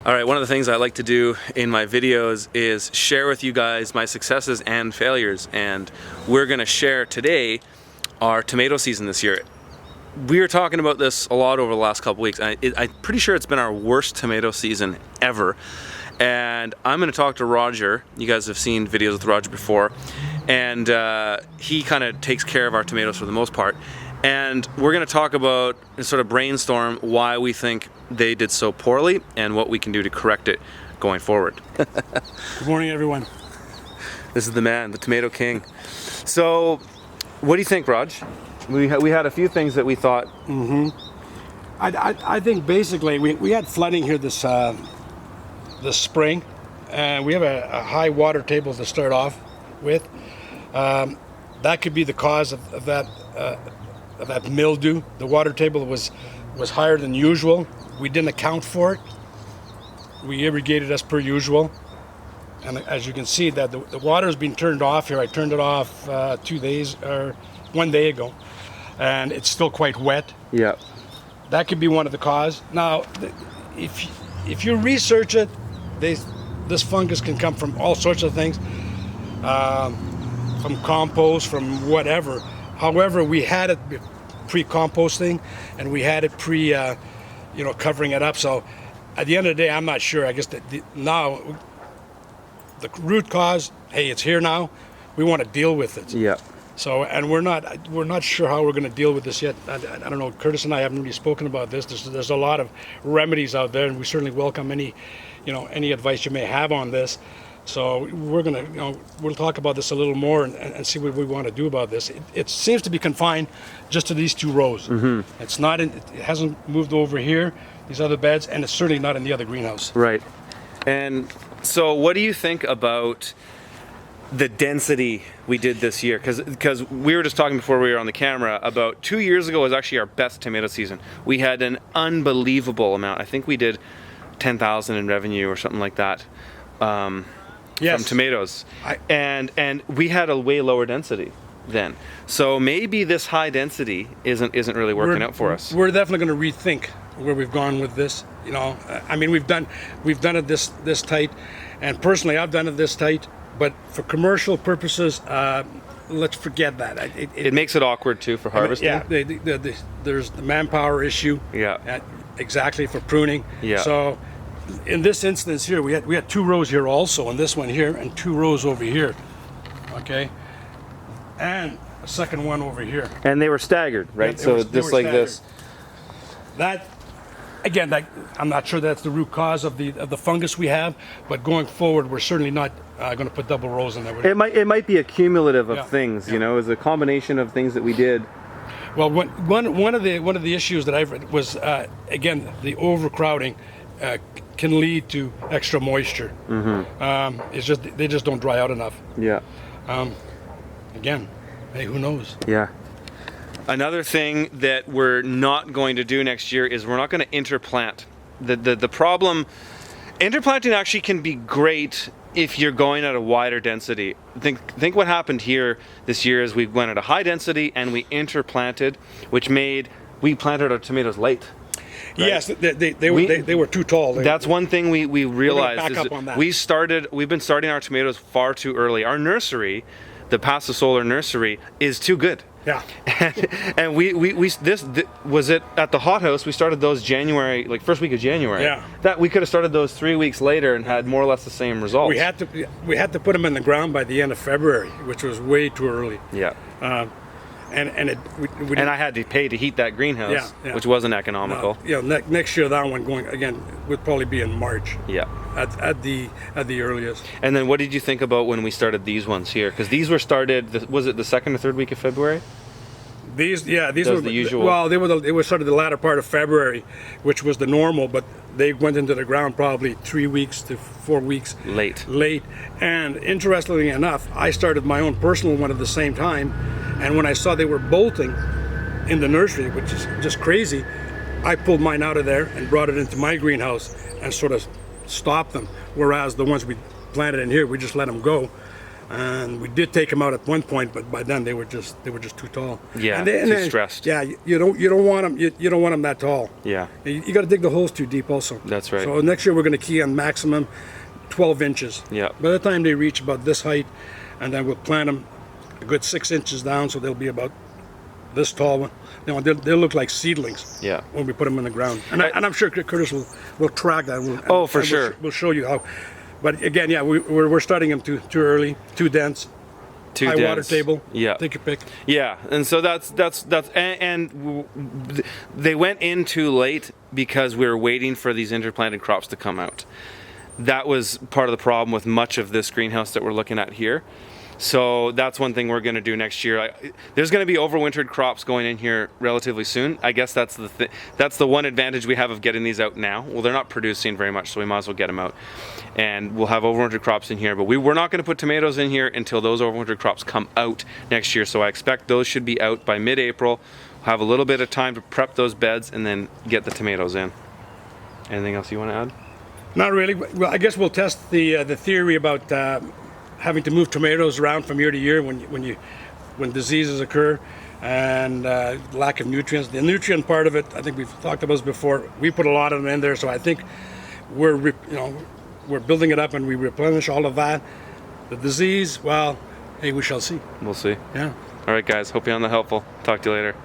All right, one of the things I like to do in my videos is share with you guys my successes and failures, and we're gonna share today our tomato season this year. We were talking about this a lot over the last couple weeks. I'm pretty sure it's been our worst tomato season ever. And I'm gonna talk to Roger. You guys have seen videos with Roger before, and he kind of takes care of our tomatoes for the most part. And we're gonna talk about and sort of brainstorm why we think they did so poorly and what we can do to correct it going forward. Good morning, everyone. This is the man, the Tomato King. So, what do you think, Raj? We had a few things that we thought. I think basically we had flooding here this spring, and we have a high water table to start off with. That could be the cause of that mildew. The water table was higher than usual. We didn't account for it. We irrigated as per usual, and as you can see, that the water has been turned off here. I turned it off 2 days or 1 day ago, and it's still quite wet. Yeah. That could be one of the cause. Now, if you research it, this fungus can come from all sorts of things, from compost, from whatever. However, we had it pre-composting, and we had it covering it up. So, at the end of the day, I'm not sure. I guess now the root cause. Hey, it's here now. We want to deal with it. Yeah. So, and we're not sure how we're going to deal with this yet. I don't know. Curtis and I haven't really spoken about this. There's a lot of remedies out there, and we certainly welcome any advice you may have on this. So we're gonna, we'll talk about this a little more and see what we want to do about this. It seems to be confined just to these 2 rows. It's not. It hasn't moved over here, these other beds, and it's certainly not in the other greenhouse. Right. And so, what do you think about the density we did this year? Because we were just talking before we were on the camera about 2 years ago was actually our best tomato season. We had an unbelievable amount. I think we did 10,000 in revenue or something like that. Yes. From tomatoes, and we had a way lower density then. So maybe this high density isn't really working out for us. We're definitely going to rethink where we've gone with this. I mean, we've done it this tight, and personally, I've done it this tight. But for commercial purposes, let's forget that. It makes it awkward too for harvesting. Yeah, there's the manpower issue. Yeah. Exactly, for pruning. Yeah. So, in this instance here, we had 2 rows here also, and this one here, and 2 rows over here. Okay, and a second one over here. And they were staggered, right? Yeah, so just like staggered. this. That, again, I'm not sure that's the root cause of the fungus we have, but going forward, we're certainly not going to put double rows in there. It might be a cumulative of Yeah. things, it's a combination of things that we did. Well, one of the issues that I've read was again, the overcrowding can lead to extra moisture. It's just they just don't dry out enough. Yeah. Again, hey, who knows? Yeah. Another thing that we're not going to do next year is we're not going to interplant. The problem, interplanting actually can be great if you're going at a wider density. Think what happened here this year is we went at a high density and we interplanted, which made we planted our tomatoes late. Right? Yes, they were too tall. That's one thing we realized. Back is up on that. We've been starting our tomatoes far too early. Our nursery, the Pasta Solar nursery, is too good. Yeah. And we was it at the hothouse. We started those January, like first week of January. Yeah. That we could have started those 3 weeks later and had more or less the same results. We had to put them in the ground by the end of February, which was way too early. Yeah. And I had to pay to heat that greenhouse, Yeah. which wasn't economical. Next year that one going again would probably be in March. Yeah. At the earliest. And then what did you think about when we started these ones here? Because these were started. Was it the 2nd or 3rd week of February? These Those were the usual. Well, they were sort of the latter part of February, which was the normal, but they went into the ground probably 3 weeks to 4 weeks late. And interestingly enough, I started my own personal one at the same time, and when I saw they were bolting in the nursery, which is just crazy, I pulled mine out of there and brought it into my greenhouse and sort of stopped them. Whereas the ones we planted in here, we just let them go. And we did take them out at one point, but by then they were just too tall. Yeah, and too stressed. Yeah, you don't want them. You don't want them that tall. Yeah, you got to dig the holes too deep also. That's right. So next year we're going to key on maximum 12 inches. Yeah. By the time they reach about this height, and then we'll plant them a good 6 inches down, so they'll be about this tall. They'll look like seedlings. Yeah. When we put them in the ground, and I'm sure Curtis will track that. For sure. We'll show you how. But again, yeah, we're starting them too early, too dense. Too high dense. water table. Yeah. Take your pick. Yeah, and so that's they went in too late because we were waiting for these interplanted crops to come out. That was part of the problem with much of this greenhouse that we're looking at here. So that's one thing we're going to do next year. There's going to be overwintered crops going in here relatively soon. I guess that's the one advantage we have of getting these out now. Well, they're not producing very much, so we might as well get them out. And we'll have overwintered crops in here. But we're not going to put tomatoes in here until those overwintered crops come out next year. So I expect those should be out by mid-April. Have a little bit of time to prep those beds and then get the tomatoes in. Anything else you want to add? Not really. Well, I guess we'll test the theory about having to move tomatoes around from year to year when diseases occur and lack of nutrients. The nutrient part of it, I think we've talked about this before. We put a lot of them in there, so I think we're building it up and we replenish all of that. The disease, well, hey, we shall see. We'll see. Yeah. All right, guys. Hope you found that helpful. Talk to you later.